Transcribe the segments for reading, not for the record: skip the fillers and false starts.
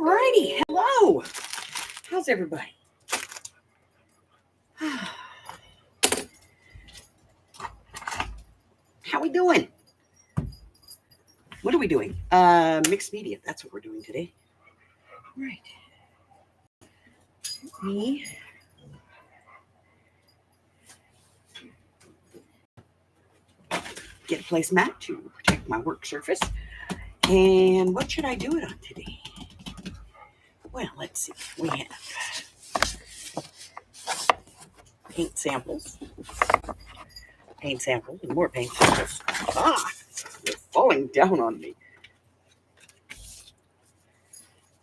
righty. Hello. How's everybody? How we doing? What are we doing? Mixed media. That's what we're doing today. Right. Me. Get a placemat to protect my work surface. And what should I do it on today? Well, let's see. We have paint samples, and more paint samples. They're falling down on me.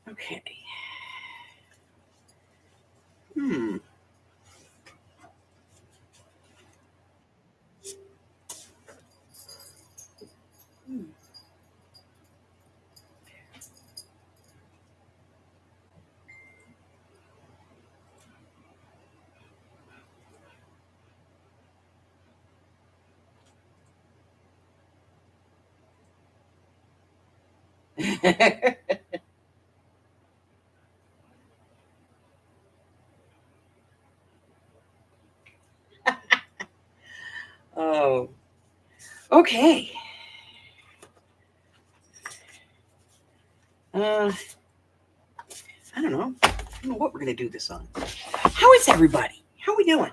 Okay. Oh, okay. I don't know what we're going to do this on. How is everybody? How are we doing?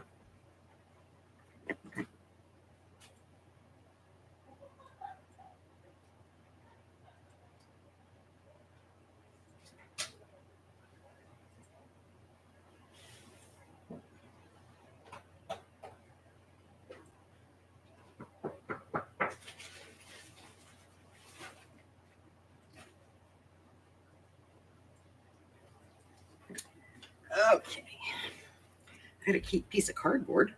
Okay. I got a cute piece of cardboard.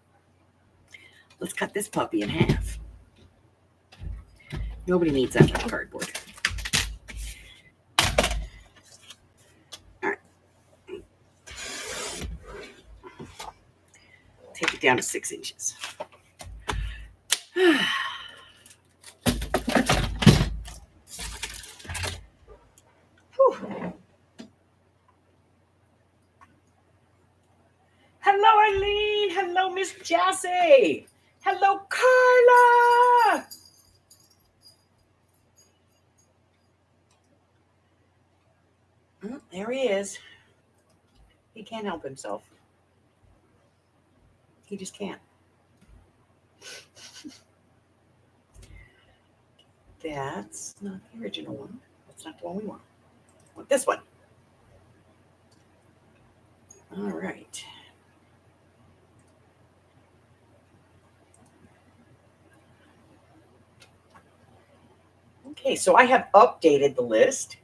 Let's cut this puppy in half. Nobody needs that much cardboard. All right. Take it down to 6 inches. Hello, Eileen. Hello, Miss Jessie. Hello, Carla. There he is. He can't help himself. He just can't. That's not the original one. That's not the one we want. I want this one. All right. Okay, so I have updated the list.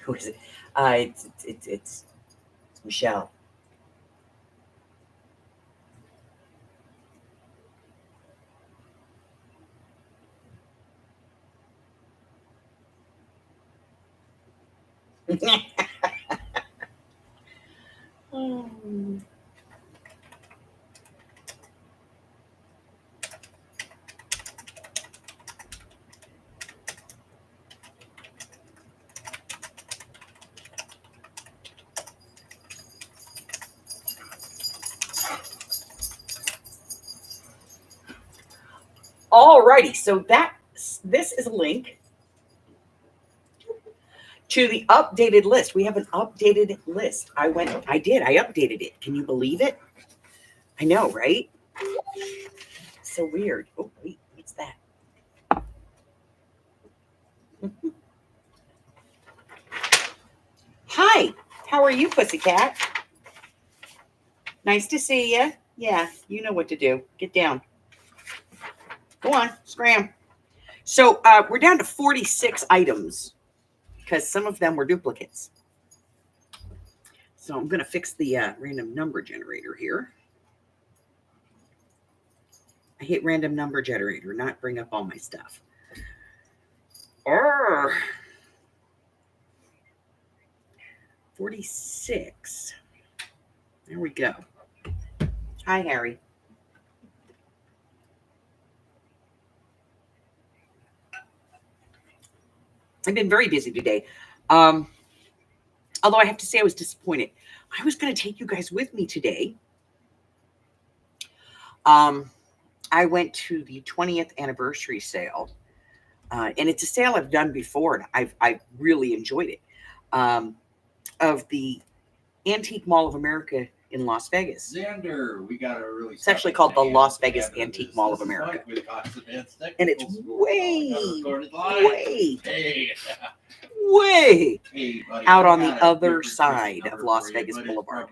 Who is it? It's Michelle. All righty, so this is a link to the updated list. We have an updated list. I updated it. Can you believe it? I know, right? So weird. Oh, wait, what's that? Hi, how are you, pussycat? Nice to see you. Yeah, you know what to do. Get down. Go on, scram. So we're down to 46 items because some of them were duplicates. So I'm going to fix the random number generator here. I hit random number generator, not bring up all my stuff. 46. There we go. Hi, Harry. I've been very busy today. Although I have to say I was disappointed. I was going to take you guys with me today. I went to the 20th anniversary sale, and it's a sale I've done before, and I've really enjoyed it. Of the Antique Mall of America in Las Vegas. Xander, we got a really. It's actually called the Las Vegas Antique Mall of America, and it's way out on the other side of Las Vegas Boulevard.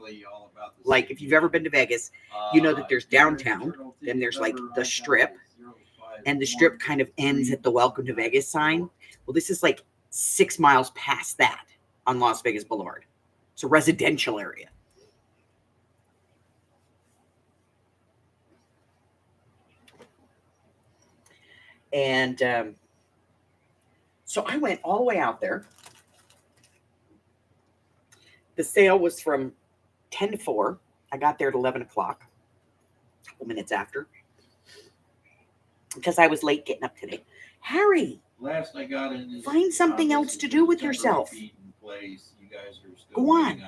Like if you've ever been to Vegas, you know that there's downtown, then there's like the Strip, and the Strip kind of ends at the Welcome to Vegas sign. Well, this is like 6 miles past that on Las Vegas Boulevard. It's a residential area. And so I went all the way out there. The sale was from 10 to 4. I got there at 11 o'clock, a couple minutes after, because I was late getting up today. Harry, last I got in find something else to do with yourself. Go on.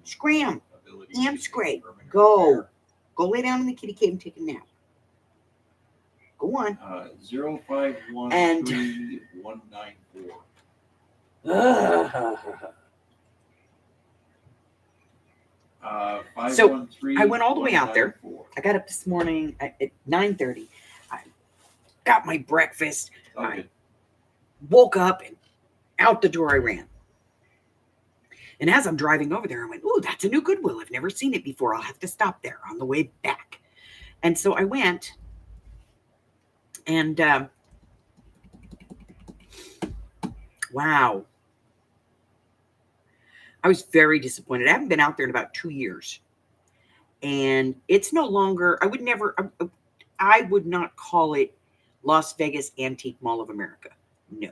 Scram. Am scrape. Go. Go lay down in the kitty cave and take a nap. Go on. 0513-194. So I went all the way out there. I got up this morning at 9:30. I got my breakfast. I woke up and out the door I ran. And as I'm driving over there, I went, "Ooh, that's a new Goodwill. I've never seen it before. I'll have to stop there on the way back." And so I went, and wow. I was very disappointed. I haven't been out there in about 2 years. And it's no longer, I would not call it Las Vegas Antique Mall of America. No.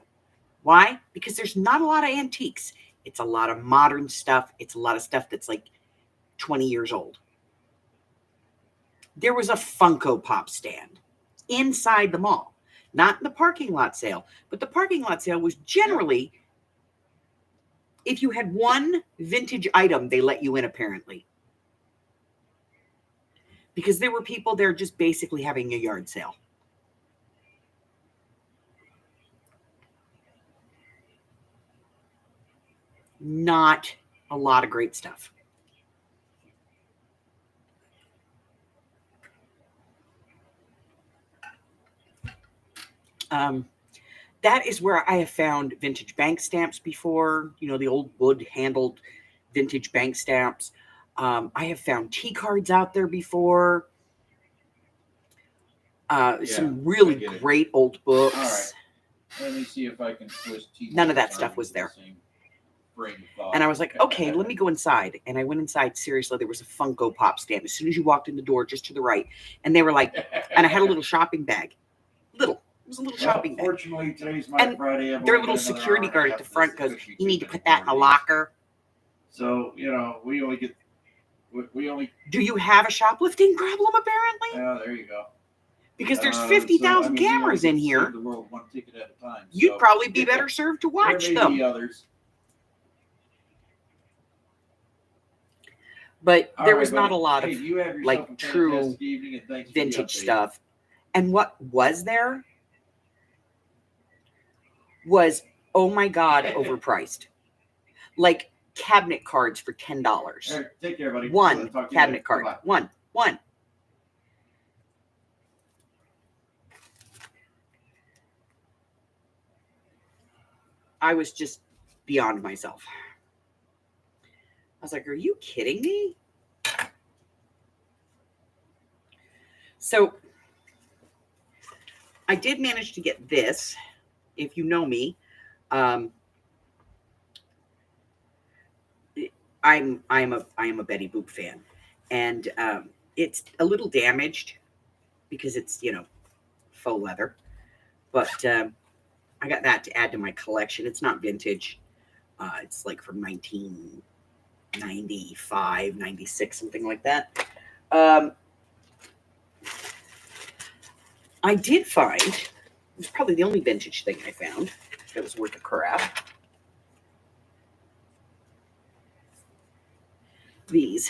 Why? Because there's not a lot of antiques. It's a lot of modern stuff. It's a lot of stuff that's like 20 years old. There was a Funko Pop stand inside the mall, not in the parking lot sale, but the parking lot sale was generally, if you had one vintage item, they let you in apparently. Because there were people there just basically having a yard sale. Not a lot of great stuff. That is where I have found vintage bank stamps before, you know, the old wood-handled vintage bank stamps. I have found T cards out there before. Some really great old books. All right. Let me see if I can twist T. None of that stuff was there. And I was like, okay, let me go inside. And I went inside. Seriously, there was a Funko Pop stand. As soon as you walked in the door, just to the right. And they were like, and I had a little shopping bag. Little. It was a little shopping bag. Fortunately, today's my Friday. Their little security guard at the front goes, you need to put that in a locker. So, you know, we only. Do you have a shoplifting problem, apparently? Yeah, there you go. Because there's 50,000 cameras in here. The world one ticket at a time. You'd probably be better served to watch there may them. Be others. But there was not a lot of like true vintage stuff. And what was there was, oh my God, overpriced. Like cabinet cards for $10. Right, take care, buddy. One cabinet card. One. I was just beyond myself. I was like, are you kidding me? So I did manage to get this. If you know me, I am a Betty Boop fan, and it's a little damaged because it's, you know, faux leather, but I got that to add to my collection. It's not vintage. It's like from 1995, 96, something like that. I did find, it was probably the only vintage thing I found. It was worth a crap. These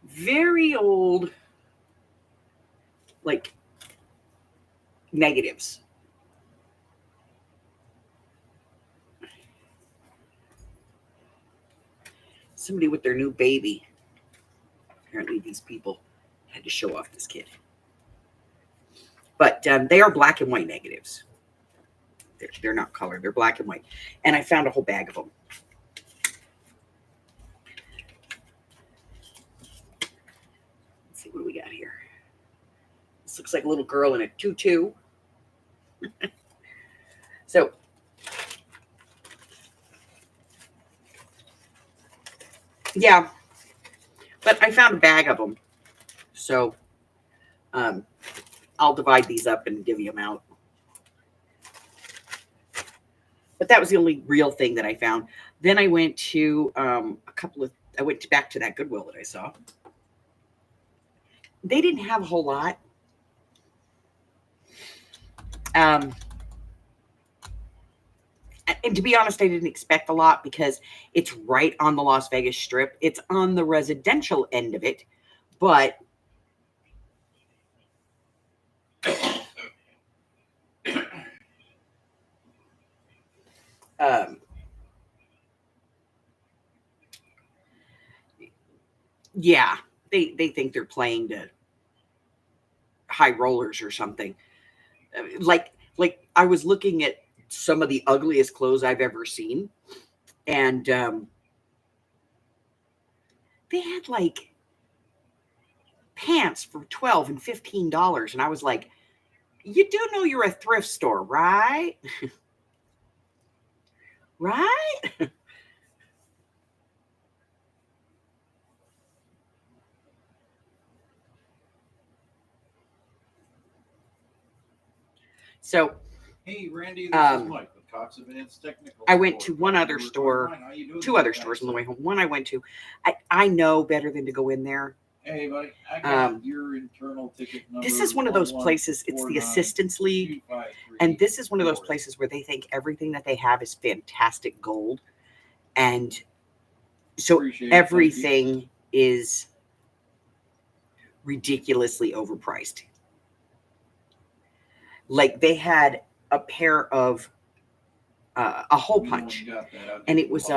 very old, like, negatives. Somebody with their new baby. Apparently these people had to show off this kid. But they are black and white negatives. They're not colored. They're black and white. And I found a whole bag of them. Let's see what we got here. This looks like a little girl in a tutu. So, yeah. But I found a bag of them. So, I'll divide these up and divvy them out. But that was the only real thing that I found. Then I went to I went back to that Goodwill that I saw. They didn't have a whole lot. And to be honest, I didn't expect a lot because it's right on the Las Vegas Strip. It's on the residential end of it, but yeah, they think they're playing to high rollers or something. Like I was looking at some of the ugliest clothes I've ever seen, and they had like pants for $12 and $15, and I was like, you do know you're a thrift store, right? Right? So, hey, Randy, this is Mike with Cox Advanced Technical. I went to one other store, two other stores on the way home. One I went to, I know better than to go in there. Hey, buddy, I got your internal ticket number. This is one of those places, it's the Assistance League, and this is one of those places where they think everything that they have is fantastic gold, and so everything is ridiculously overpriced. Like they had a pair of a hole punch, and it was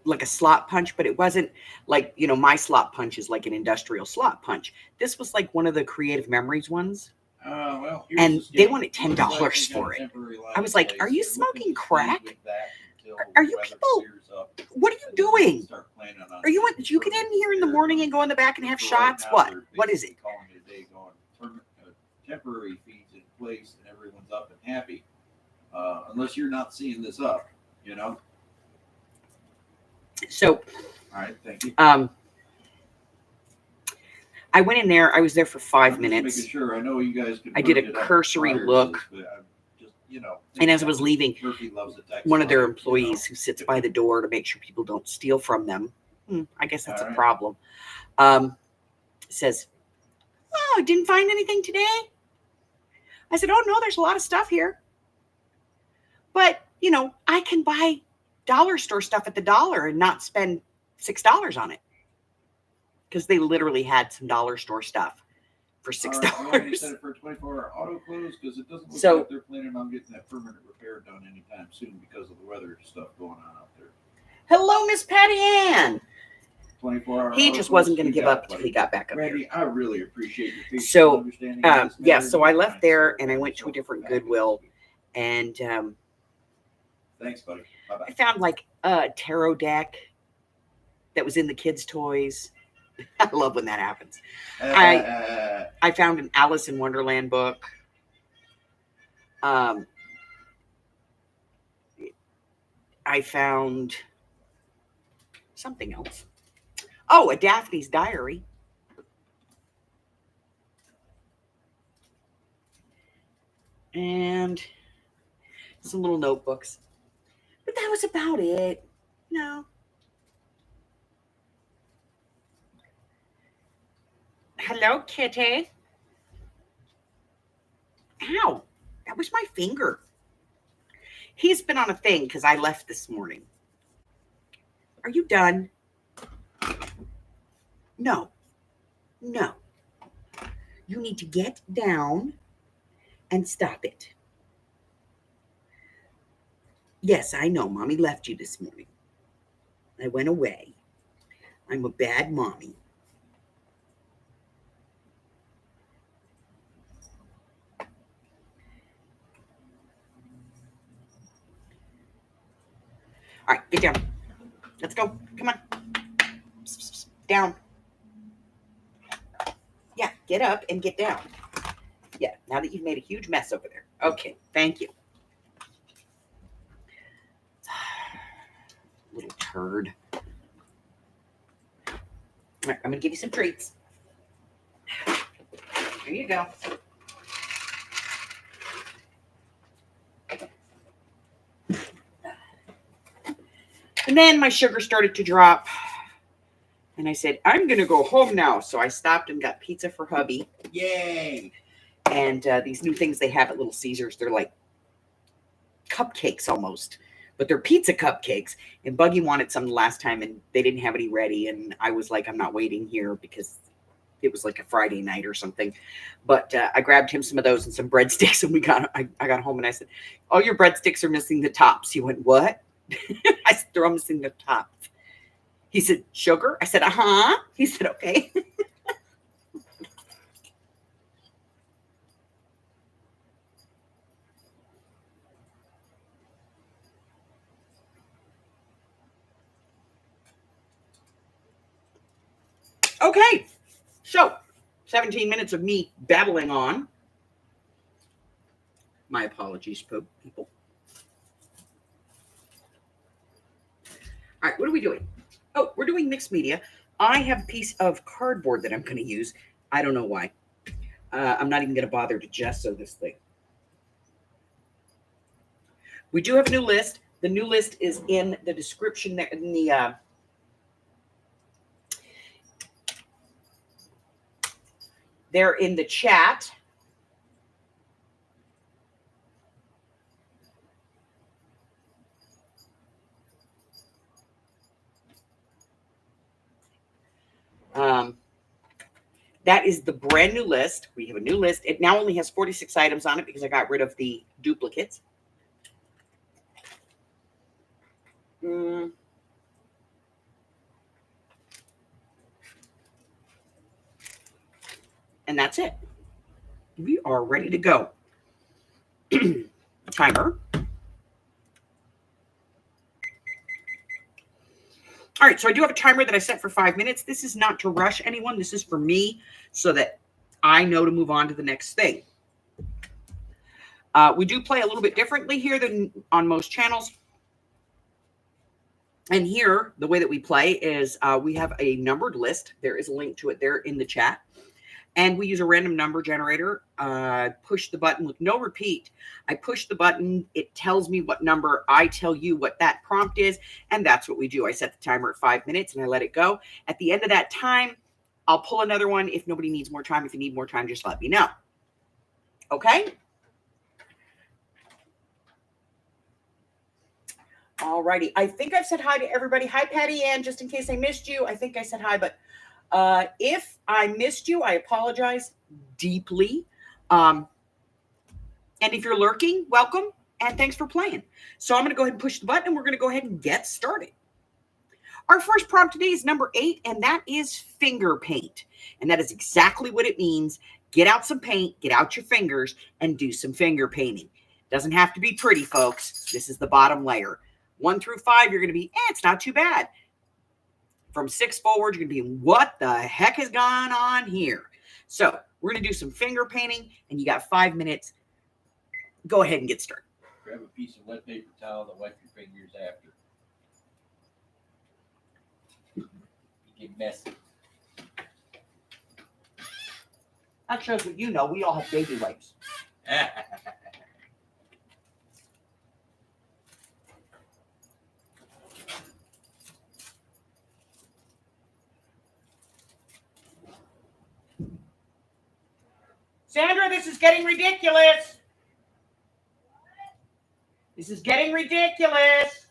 like a slot punch, but it wasn't like, you know, my slot punch is like an industrial slot punch. This was like one of the Creative Memories ones. And they wanted $10 for it. I was like, are you smoking crack? Are you people, what are you doing? Are you, do you get in here in the morning and go in the back and have shots? What is it? Temporary feeds in place and everyone's up and happy. Unless you're not seeing this up, you know? So, all right, thank you. I went in there. I was there for 5 minutes. Making sure. I know you guys. I did a cursory look, just, you know, and as I was leaving, one of their employees who sits by the door to make sure people don't steal from them, I guess that's a problem, says, "Oh, didn't find anything today?" I said, "Oh no, there's a lot of stuff here, but you know, I can buy dollar store stuff at the dollar and not spend $6 on it." Because they literally had some dollar store stuff for $6. Right, you set it for a 24-hour auto close because it doesn't look like they're planning on getting that permanent repair done anytime soon because of the weather stuff going on out there. Hello, Miss Patty Ann. 24-hour. He just wasn't going to give up until he got back up Randy, here. I really appreciate your patience. So, and understanding yeah, so I left there and I went to a different Goodwill, and thanks, buddy. Bye-bye. I found like a tarot deck that was in the kids' toys. I love when that happens. I found an Alice in Wonderland book. I found something else. Oh, a Daphne's Diary. And some little notebooks. But that was about it. No. Hello, kitty. Ow, that was my finger. He's been on a thing because I left this morning. Are you done? No. No. You need to get down and stop it. Yes, I know. Mommy left you this morning. I went away. I'm a bad mommy. All right, get down. Let's go. Come on. Down. Yeah, get up and get down. Yeah, now that you've made a huge mess over there. Okay, thank you. Little turd. All right, I'm going to give you some treats. Here you go. And then my sugar started to drop. And I said, I'm going to go home now. So I stopped and got pizza for hubby. Yay. And these new things they have at Little Caesars, they're like cupcakes almost. But they're pizza cupcakes. And Buggy wanted some the last time, and they didn't have any ready. And I was like, I'm not waiting here because it was like a Friday night or something. But I grabbed him some of those and some breadsticks. And I got home and I said, oh, your breadsticks are missing the tops. He went, what? I said, they're all missing the tops. He said, sugar? I said, uh-huh. He said, okay. Okay. So, 17 minutes of me babbling on. My apologies, people. All right, what are we doing? Oh, we're doing mixed media. I have a piece of cardboard that I'm going to use. I don't know why. I'm not even going to bother to gesso this thing. We do have a new list. The new list is in the description there, in the they're in the chat. That is the brand new list. We have a new list. It now only has 46 items on it because I got rid of the duplicates. And that's it. We are ready to go. Timer. All right, so I do have a timer that I set for 5 minutes. This is not to rush anyone. This is for me so that I know to move on to the next thing. We do play a little bit differently here than on most channels. And here, the way that we play is we have a numbered list. There is a link to it there in the chat. And we use a random number generator. Push the button with no repeat. I push the button. It tells me what number. I tell you what that prompt is. And that's what we do. I set the timer at 5 minutes and I let it go. At the end of that time, I'll pull another one. If nobody needs more time, if you need more time, just let me know. Okay? All righty. I think I've said hi to everybody. Hi, Patty Ann, just in case I missed you. I think I said hi, but if I missed you, I apologize deeply. And if you're lurking, welcome and thanks for playing. So I'm going to go ahead and push the button and we're going to go ahead and get started. Our first prompt today is number 8, and that is finger paint. And that is exactly what it means. Get out some paint, get out your fingers, and do some finger painting. Doesn't have to be pretty, folks. This is the bottom layer. 1 through 5, you're going to be, it's not too bad. From 6 forward, you're going to be, what the heck has gone on here? So we're going to do some finger painting, and you got 5 minutes. Go ahead and get started. Grab a piece of wet paper towel to wipe your fingers after. You get messy. That shows what you know. We all have baby wipes. Sandra, this is getting ridiculous. This is getting ridiculous.